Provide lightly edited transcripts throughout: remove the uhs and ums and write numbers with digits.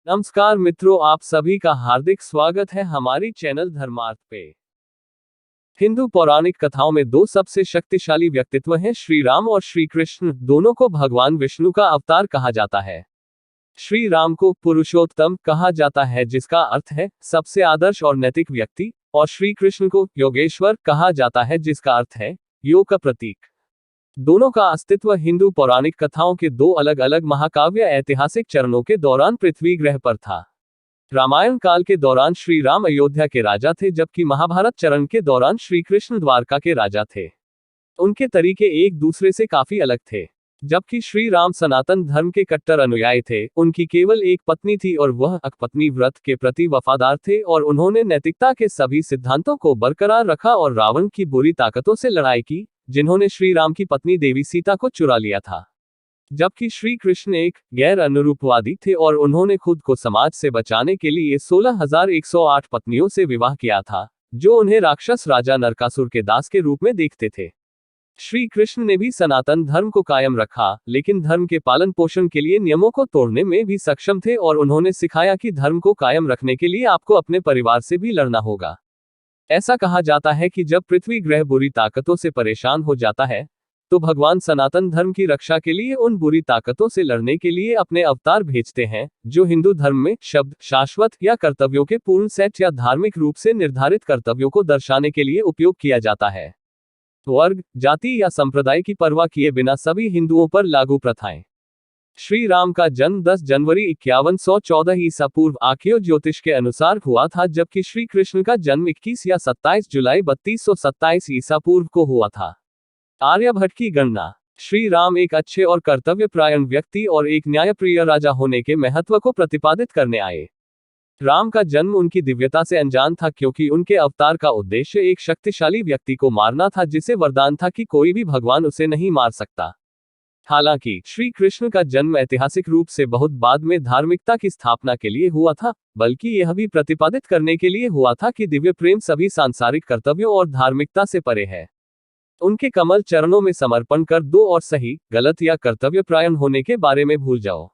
नमस्कार मित्रों, आप सभी का हार्दिक स्वागत है हमारी चैनल धर्मार्थ पे। हिंदू पौराणिक कथाओं में दो सबसे शक्तिशाली व्यक्तित्व हैं, श्री राम और श्री कृष्ण। दोनों को भगवान विष्णु का अवतार कहा जाता है। श्री राम को पुरुषोत्तम कहा जाता है, जिसका अर्थ है सबसे आदर्श और नैतिक व्यक्ति, और श्री कृष्ण को योगेश्वर कहा जाता है, जिसका अर्थ है योग का प्रतीक। दोनों का अस्तित्व हिंदू पौराणिक कथाओं के दो अलग अलग महाकाव्य ऐतिहासिक चरणों के दौरान पृथ्वी ग्रह पर था। रामायण काल के दौरान श्री राम अयोध्या के राजा थे, जबकि महाभारत चरण के दौरान श्री कृष्ण द्वारका के राजा थे। उनके तरीके एक दूसरे से काफी अलग थे। जबकि श्री राम सनातन धर्म के कट्टर अनुयायी थे, उनकी केवल एक पत्नी थी और वह अकपत्नी व्रत के प्रति वफादार थे, और उन्होंने नैतिकता के सभी सिद्धांतों को बरकरार रखा और रावण की बुरी ताकतों से लड़ाई की, जिन्होंने श्री राम की पत्नी देवी सीता को चुरा लिया था। जबकि श्री कृष्ण एक गैर अनुरूपवादी थे और उन्होंने खुद को समाज से बचाने के लिए 16,108 पत्नियों से विवाह किया था, जो उन्हें राक्षस राजा नरकासुर के दास के रूप में देखते थे। श्री कृष्ण ने भी सनातन धर्म को कायम रखा, लेकिन धर्म के पालन पोषण के लिए नियमों को तोड़ने में भी सक्षम थे, और उन्होंने सिखाया कि धर्म को कायम रखने के लिए आपको अपने परिवार से भी लड़ना होगा। ऐसा कहा जाता है कि जब पृथ्वी ग्रह बुरी ताकतों से परेशान हो जाता है, तो भगवान सनातन धर्म की रक्षा के लिए उन बुरी ताकतों से लड़ने के लिए अपने अवतार भेजते हैं, जो हिंदू धर्म में शब्द शाश्वत या कर्तव्यों के पूर्ण सेट या धार्मिक रूप से निर्धारित कर्तव्यों को दर्शाने के लिए उपयोग किया जाता है। वर्ग, जाति या संप्रदाय की परवाह किए बिना सभी हिंदुओं पर लागू प्रथाएं। श्री राम का जन्म 10 जनवरी 5114 ईसा पूर्व आख्यो ज्योतिष के अनुसार हुआ था, जबकि श्री कृष्ण का जन्म 21 या 27 जुलाई 3227 ईसा पूर्व को हुआ था। आर्यभट्ट की गणना। श्री राम एक अच्छे और कर्तव्यपरायण व्यक्ति और एक न्यायप्रिय राजा होने के महत्व को प्रतिपादित करने आए। राम का जन्म उनकी दिव्यता से अनजान था, क्योंकि उनके अवतार का उद्देश्य एक शक्तिशाली व्यक्ति को मारना था, जिसे वरदान था कि कोई भी भगवान उसे नहीं मार सकता। हालांकि श्री कृष्ण का जन्म ऐतिहासिक रूप से बहुत बाद में धार्मिकता की स्थापना के लिए हुआ था, बल्कि यह भी प्रतिपादित करने के लिए हुआ था कि दिव्य प्रेम सभी सांसारिक कर्तव्यों और धार्मिकता से परे है। उनके कमल चरणों में समर्पण कर दो और सही, गलत या कर्तव्यपरायण होने के बारे में भूल जाओ।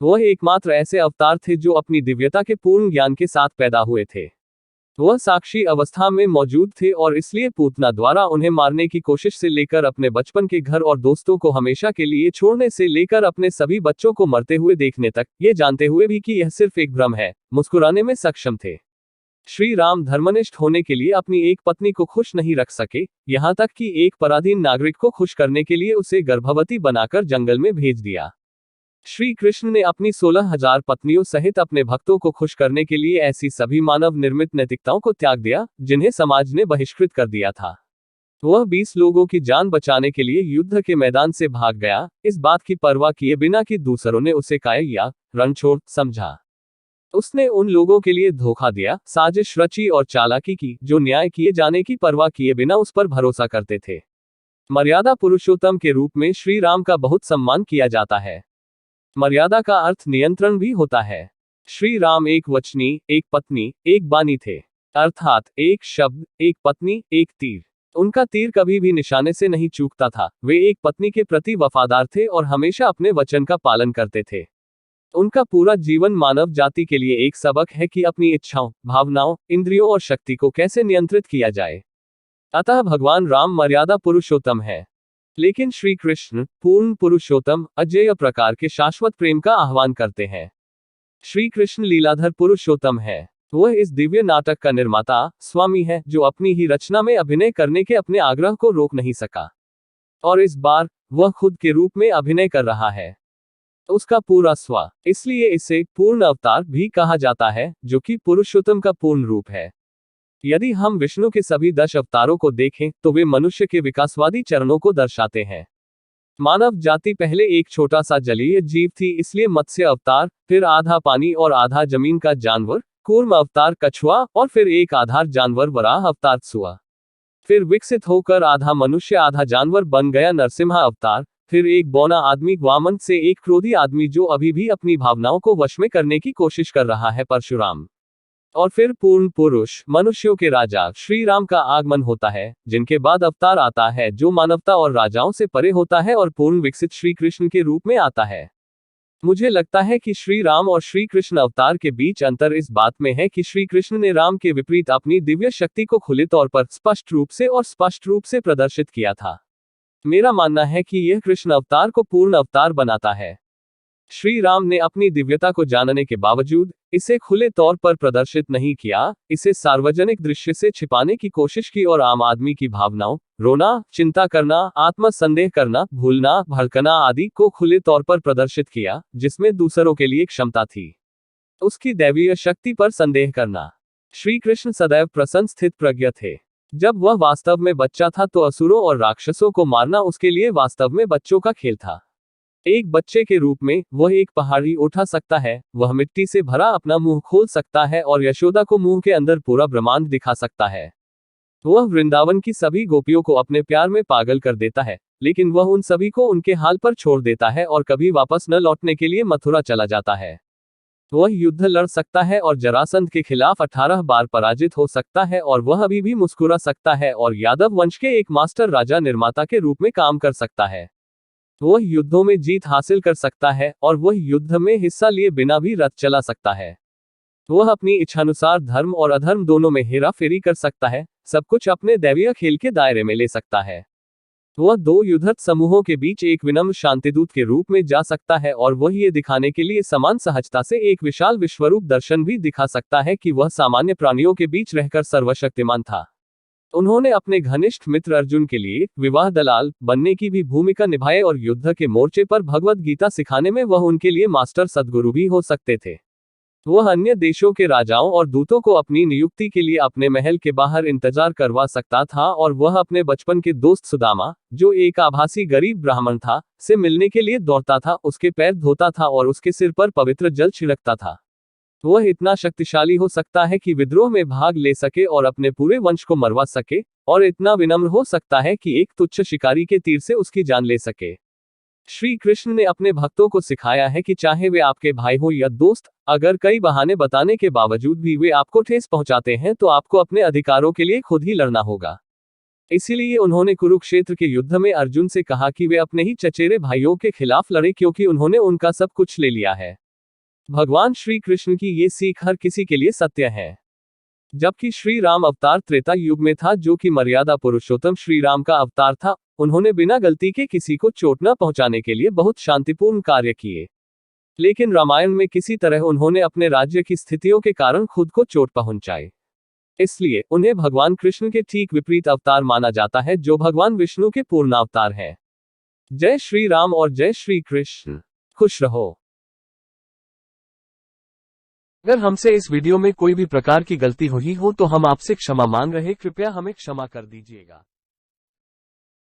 वह एकमात्र ऐसे अवतार थे जो अपनी दिव्यता के पूर्ण ज्ञान के साथ पैदा हुए थे। वह साक्षी अवस्था में मौजूद थे, और इसलिए पूतना द्वारा उन्हें मारने की कोशिश से लेकर अपने बचपन के घर और दोस्तों को हमेशा के लिए छोड़ने से लेकर अपने सभी बच्चों को मरते हुए देखने तक, ये जानते हुए भी कि यह सिर्फ एक भ्रम है, मुस्कुराने में सक्षम थे। श्री राम धर्मनिष्ठ होने के लिए अपनी एक पत्नी को खुश नहीं रख सके, यहाँ तक कि एक पराधीन नागरिक को खुश करने के लिए उसे गर्भवती बनाकर जंगल में भेज दिया। श्री कृष्ण ने अपनी 16,000 पत्नियों सहित अपने भक्तों को खुश करने के लिए ऐसी सभी मानव निर्मित नैतिकताओं को त्याग दिया, जिन्हें समाज ने बहिष्कृत कर दिया था। वह 20 लोगों की जान बचाने के लिए युद्ध के मैदान से भाग गया, इस बात की परवाह किए बिना कि दूसरों ने उसे काय या रणछोड़ समझा। उसने उन लोगों के लिए धोखा दिया, साजिश रची और चालाकी की, जो न्याय किए जाने की परवाह किए बिना उस पर भरोसा करते थे। मर्यादा पुरुषोत्तम के रूप में श्री राम का बहुत सम्मान किया जाता है। मर्यादा का अर्थ नियंत्रण भी होता है। श्री राम एक वचनी, एक पत्नी, एक बानी थे, अर्थात एक शब्द, एक पत्नी, एक तीर। उनका तीर कभी भी निशाने से नहीं चूकता था। वे एक पत्नी के प्रति वफादार थे और हमेशा अपने वचन का पालन करते थे। उनका पूरा जीवन मानव जाति के लिए एक सबक है कि अपनी इच्छाओं, भावनाओं, इंद्रियों और शक्ति को कैसे नियंत्रित किया जाए। अतः भगवान राम मर्यादा पुरुषोत्तम है, लेकिन श्री कृष्ण पूर्ण पुरुषोत्तम, अजेय प्रकार के शाश्वत प्रेम का आह्वान करते हैं। श्री कृष्ण लीलाधर पुरुषोत्तम है। वह इस दिव्य नाटक का निर्माता, स्वामी है, जो अपनी ही रचना में अभिनय करने के अपने आग्रह को रोक नहीं सका, और इस बार वह खुद के रूप में अभिनय कर रहा है। उसका पूरा स्व, इसलिए इसे पूर्ण अवतार भी कहा जाता है, जो कि पुरुषोत्तम का पूर्ण रूप है। यदि हम विष्णु के सभी 10 अवतारों को देखें, तो वे मनुष्य के विकासवादी चरणों को दर्शाते हैं। मानव जाति पहले एक छोटा सा जलीय जीव थी, इसलिए मत्स्य अवतार, फिर आधा पानी और आधा जमीन का जानवर कूर्म अवतार कछुआ, और फिर एक आधार जानवर वराह अवतार सुआ। फिर विकसित होकर आधा मनुष्य आधा जानवर बन गया नरसिम्हा अवतार। फिर एक बौना आदमी वामन से एक क्रोधी आदमी जो अभी भी अपनी भावनाओं को वश में करने की कोशिश कर रहा है, परशुराम। और फिर पूर्ण पुरुष मनुष्यों के राजा श्री राम का आगमन होता है, जिनके बाद अवतार आता है जो मानवता और राजाओं से परे होता है और पूर्ण विकसित श्री कृष्ण के रूप में आता है। मुझे लगता है कि श्री राम और श्री कृष्ण अवतार के बीच अंतर इस बात में है कि श्री कृष्ण ने राम के विपरीत अपनी दिव्य शक्ति को खुले तौर पर स्पष्ट रूप से प्रदर्शित किया था। मेरा मानना है कि यह कृष्ण अवतार को पूर्ण अवतार बनाता है। श्री राम ने अपनी दिव्यता को जानने के बावजूद इसे खुले तौर पर प्रदर्शित नहीं किया, इसे सार्वजनिक दृश्य से छिपाने की कोशिश की और आम आदमी की भावनाओं, रोना, चिंता करना, आत्म संदेह करना, भूलना, भड़कना आदि को खुले तौर पर प्रदर्शित किया, जिसमें दूसरों के लिए क्षमता थी उसकी दैवीय शक्ति पर संदेह करना। श्री कृष्ण सदैव प्रसन्न स्थित प्रज्ञ थे। जब वह वास्तव में बच्चा था तो असुरों और राक्षसों को मारना उसके लिए वास्तव में बच्चों का खेल था। एक बच्चे के रूप में वह एक पहाड़ी उठा सकता है, वह मिट्टी से भरा अपना मुंह खोल सकता है और यशोदा को मुंह के अंदर पूरा ब्रह्मांड दिखा सकता है। वह वृंदावन की सभी गोपियों को अपने प्यार में पागल कर देता है, लेकिन वह उन सभी को उनके हाल पर छोड़ देता है और कभी वापस न लौटने के लिए मथुरा चला जाता है। वह युद्ध लड़ सकता है और जरासंध के खिलाफ 18 बार पराजित हो सकता है और वह अभी भी मुस्कुरा सकता है और यादव वंश के एक मास्टर राजा निर्माता के रूप में काम कर सकता है। वह युद्धों में जीत हासिल कर सकता है और वह युद्ध में हिस्सा लिए बिना भी रथ चला सकता है। वह अपनी इच्छानुसार धर्म और अधर्म दोनों में हेरा फेरी कर सकता है, सब कुछ अपने दैवीय खेल के दायरे में ले सकता है। वह दो युद्धरत समूहों के बीच एक विनम्र शांतिदूत के रूप में जा सकता है और वह ये दिखाने के लिए समान सहजता से एक विशाल विश्वरूप दर्शन भी दिखा सकता है कि वह सामान्य प्राणियों के बीच रहकर सर्वशक्तिमान था। उन्होंने अपने घनिष्ठ मित्र अर्जुन के लिए विवाह दलाल बनने की भी भूमिका निभाई और युद्ध के मोर्चे पर भगवद गीता सिखाने में वह उनके लिए मास्टर सदगुरु भी हो सकते थे। वह अन्य देशों के राजाओं और दूतों को अपनी नियुक्ति के लिए अपने महल के बाहर इंतजार करवा सकता था और वह अपने बचपन के दोस्त सुदामा, जो एक आभासी गरीब ब्राह्मण था, से मिलने के लिए दौड़ता था, उसके पैर धोता था और उसके सिर पर पवित्र जल छिड़कता था। वह इतना शक्तिशाली हो सकता है कि विद्रोह में भाग ले सके और अपने पूरे वंश को मरवा सके, और इतना विनम्र हो सकता है कि एक तुच्छ शिकारी के तीर से उसकी जान ले सके। श्री कृष्ण ने अपने भक्तों को सिखाया है कि चाहे वे आपके भाई हो या दोस्त, अगर कई बहाने बताने के बावजूद भी वे आपको ठेस पहुंचाते हैं तो आपको अपने अधिकारों के लिए खुद ही लड़ना होगा। इसीलिए उन्होंने कुरुक्षेत्र के युद्ध में अर्जुन से कहा कि वे अपने ही चचेरे भाइयों के खिलाफ लड़े क्योंकि उन्होंने उनका सब कुछ ले लिया है। भगवान श्री कृष्ण की ये सीख हर किसी के लिए सत्य है। जबकि श्री राम अवतार त्रेता युग में था, जो कि मर्यादा पुरुषोत्तम श्री राम का अवतार था, उन्होंने बिना गलती के किसी को चोट न पहुंचाने के लिए बहुत शांतिपूर्ण कार्य किए। लेकिन रामायण में किसी तरह उन्होंने अपने राज्य की स्थितियों के कारण खुद को चोट पहुंचाई। इसलिए उन्हें भगवान कृष्ण के ठीक विपरीत अवतार माना जाता है, जो भगवान विष्णु के पूर्ण अवतार है। जय श्री राम और जय श्री कृष्ण। खुश रहो। अगर हमसे इस वीडियो में कोई भी प्रकार की गलती हुई हो तो हम आपसे क्षमा मांग रहे, कृपया हमें क्षमा कर दीजिएगा।